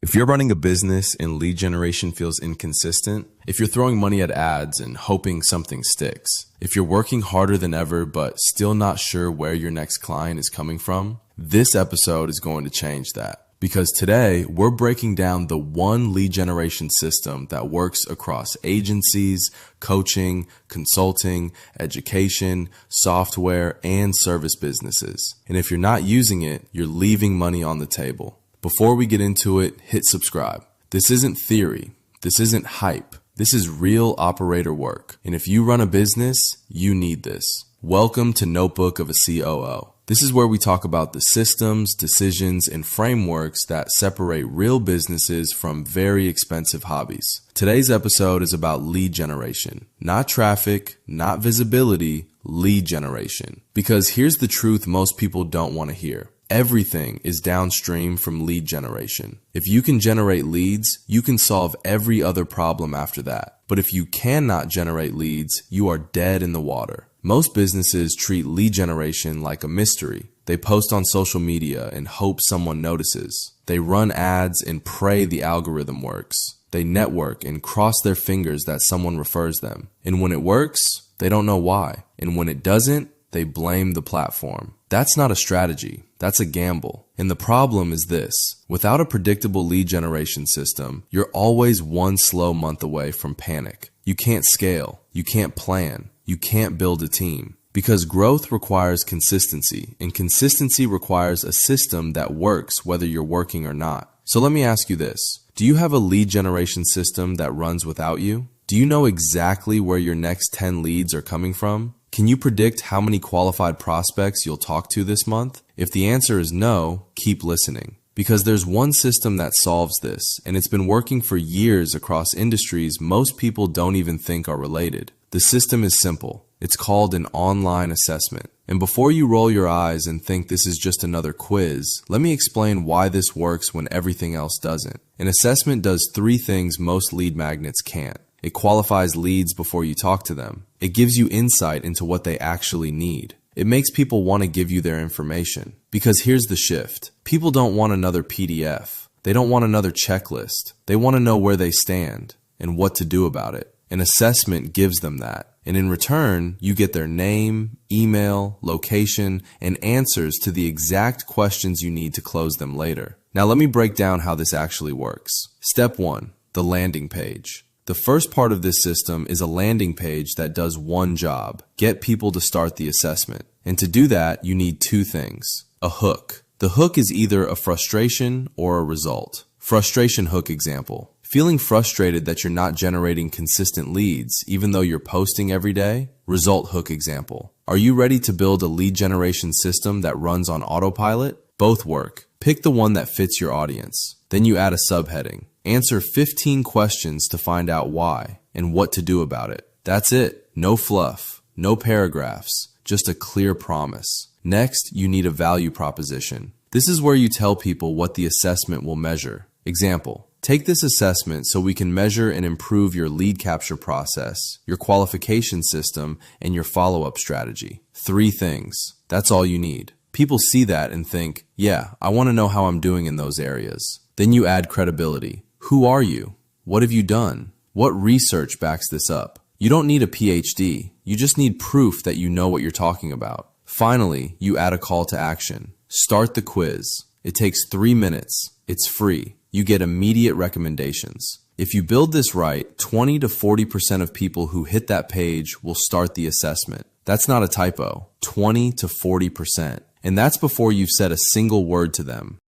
If you're running a business and lead generation feels inconsistent, if you're throwing money at ads and hoping something sticks, if you're working harder than ever but still not sure where your next client is coming from, this episode is going to change that. Because today, we're breaking down the one lead generation system that works across agencies, coaching, consulting, education, software, and service businesses. And if you're not using it, you're leaving money on the table. Before we get into it, hit subscribe. This isn't theory. This isn't hype. This is real operator work. And if you run a business, you need this. Welcome to Notebook of a COO. This is where we talk about the systems, decisions, and frameworks that separate real businesses from very expensive hobbies. Today's episode is about lead generation. Not traffic, not visibility, lead generation. Because here's the truth most people don't want to hear. Everything is downstream from lead generation. If you can generate leads, you can solve every other problem after that. But if you cannot generate leads, you are dead in the water. Most businesses treat lead generation like a mystery. They post on social media and hope someone notices. They run ads and pray the algorithm works. They network and cross their fingers that someone refers them. And when it works, they don't know why. And when it doesn't, they blame the platform. That's not a strategy. That's a gamble. And the problem is this. Without a predictable lead generation system, you're always one slow month away from panic. You can't scale. You can't plan. You can't build a team. Because growth requires consistency, and consistency requires a system that works whether you're working or not. So let me ask you this. Do you have a lead generation system that runs without you? Do you know exactly where your next 10 leads are coming from? Can you predict how many qualified prospects you'll talk to this month? If the answer is no, keep listening. Because there's one system that solves this, and it's been working for years across industries most people don't even think are related. The system is simple. It's called an online assessment. And before you roll your eyes and think this is just another quiz, let me explain why this works when everything else doesn't. An assessment does three things most lead magnets can't. It qualifies leads before you talk to them. It gives you insight into what they actually need. It makes people want to give you their information. Because here's the shift. People don't want another PDF. They don't want another checklist. They want to know where they stand and what to do about it. An assessment gives them that. And in return, you get their name, email, location, and answers to the exact questions you need to close them later. Now let me break down how this actually works. Step 1, the landing page. The first part of this system is a landing page that does one job, get people to start the assessment. And to do that, you need two things. A hook. The hook is either a frustration or a result. Frustration hook example. Feeling frustrated that you're not generating consistent leads even though you're posting every day? Result hook example. Are you ready to build a lead generation system that runs on autopilot? Both work. Pick the one that fits your audience. Then you add a subheading. Answer 15 questions to find out why and what to do about it. That's it. No fluff, no paragraphs, just a clear promise. Next, you need a value proposition. This is where you tell people what the assessment will measure. Example, take this assessment so we can measure and improve your lead capture process, your qualification system, and your follow-up strategy. 3 things. That's all you need. People see that and think, yeah, I want to know how I'm doing in those areas. Then you add credibility. Who are you? What have you done? What research backs this up? You don't need a PhD. You just need proof that you know what you're talking about. Finally, you add a call to action. Start the quiz. It takes 3 minutes. It's free. You get immediate recommendations. If you build this right, 20 to 40% of people who hit that page will start the assessment. That's not a typo. 20 to 40%. And that's before you've said a single word to them.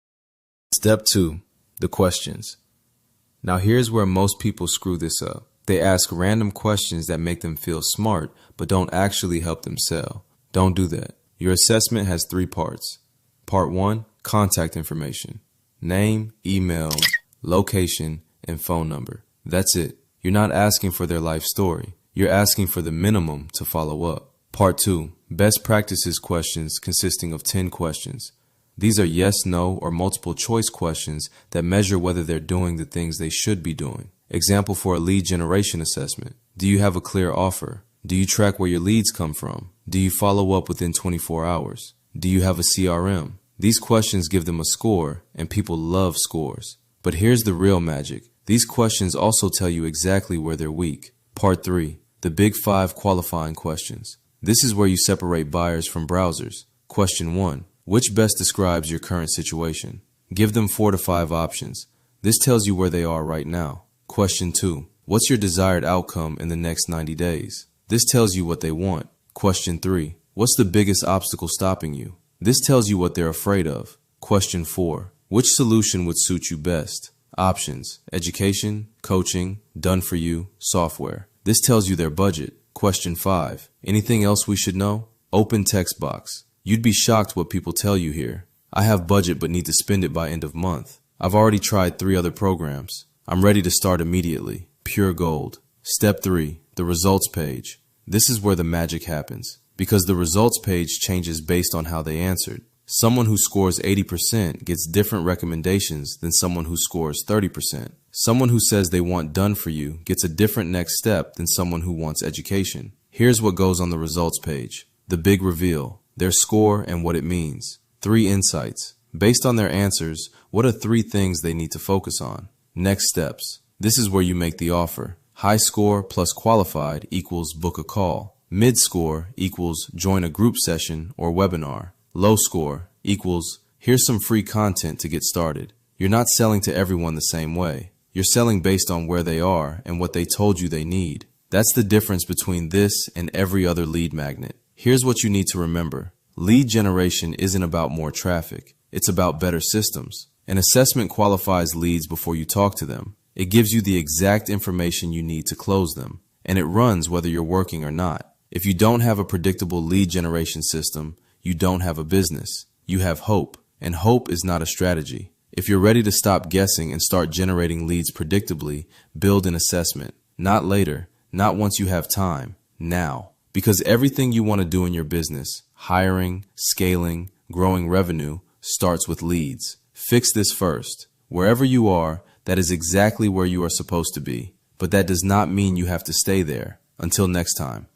Step 2, the questions. Now here's where most people screw this up. They ask random questions that make them feel smart, but don't actually help them sell. Don't do that. Your assessment has 3 parts. Part 1, contact information. Name, email, location, and phone number. That's it. You're not asking for their life story. You're asking for the minimum to follow up. Part 2, best practices questions consisting of 10 questions. These are yes, no, or multiple choice questions that measure whether they're doing the things they should be doing. Example for a lead generation assessment. Do you have a clear offer? Do you track where your leads come from? Do you follow up within 24 hours? Do you have a CRM? These questions give them a score, and people love scores. But here's the real magic. These questions also tell you exactly where they're weak. Part 3. The Big 5 Qualifying Questions. This is where you separate buyers from browsers. Question 1. Which best describes your current situation? Give them 4 to 5 options. This tells you where they are right now. Question 2. What's your desired outcome in the next 90 days? This tells you what they want. Question 3. What's the biggest obstacle stopping you? This tells you what they're afraid of. Question 4. Which solution would suit you best? Options: education, coaching, done for you, software. This tells you their budget. Question 5. Anything else we should know? Open text box. You'd be shocked what people tell you here. I have budget but need to spend it by end of month. I've already tried 3 other programs. I'm ready to start immediately. Pure gold. Step 3. The results page. This is where the magic happens, because the results page changes based on how they answered. Someone who scores 80% gets different recommendations than someone who scores 30%. Someone who says they want done for you gets a different next step than someone who wants education. Here's what goes on the results page. The big reveal, their score and what it means. 3 insights. Based on their answers, what are 3 things they need to focus on? Next steps. This is where you make the offer. High score plus qualified equals book a call. Mid score equals join a group session or webinar. Low score equals here's some free content to get started. You're not selling to everyone the same way. You're selling based on where they are and what they told you they need. That's the difference between this and every other lead magnet. Here's what you need to remember. Lead generation isn't about more traffic. It's about better systems. An assessment qualifies leads before you talk to them. It gives you the exact information you need to close them, and it runs whether you're working or not. If you don't have a predictable lead generation system, you don't have a business. You have hope, and hope is not a strategy. If you're ready to stop guessing and start generating leads predictably, build an assessment. Not later, not once you have time, now. Because everything you want to do in your business, hiring, scaling, growing revenue, starts with leads. Fix this first. Wherever you are, that is exactly where you are supposed to be. But that does not mean you have to stay there. Until next time.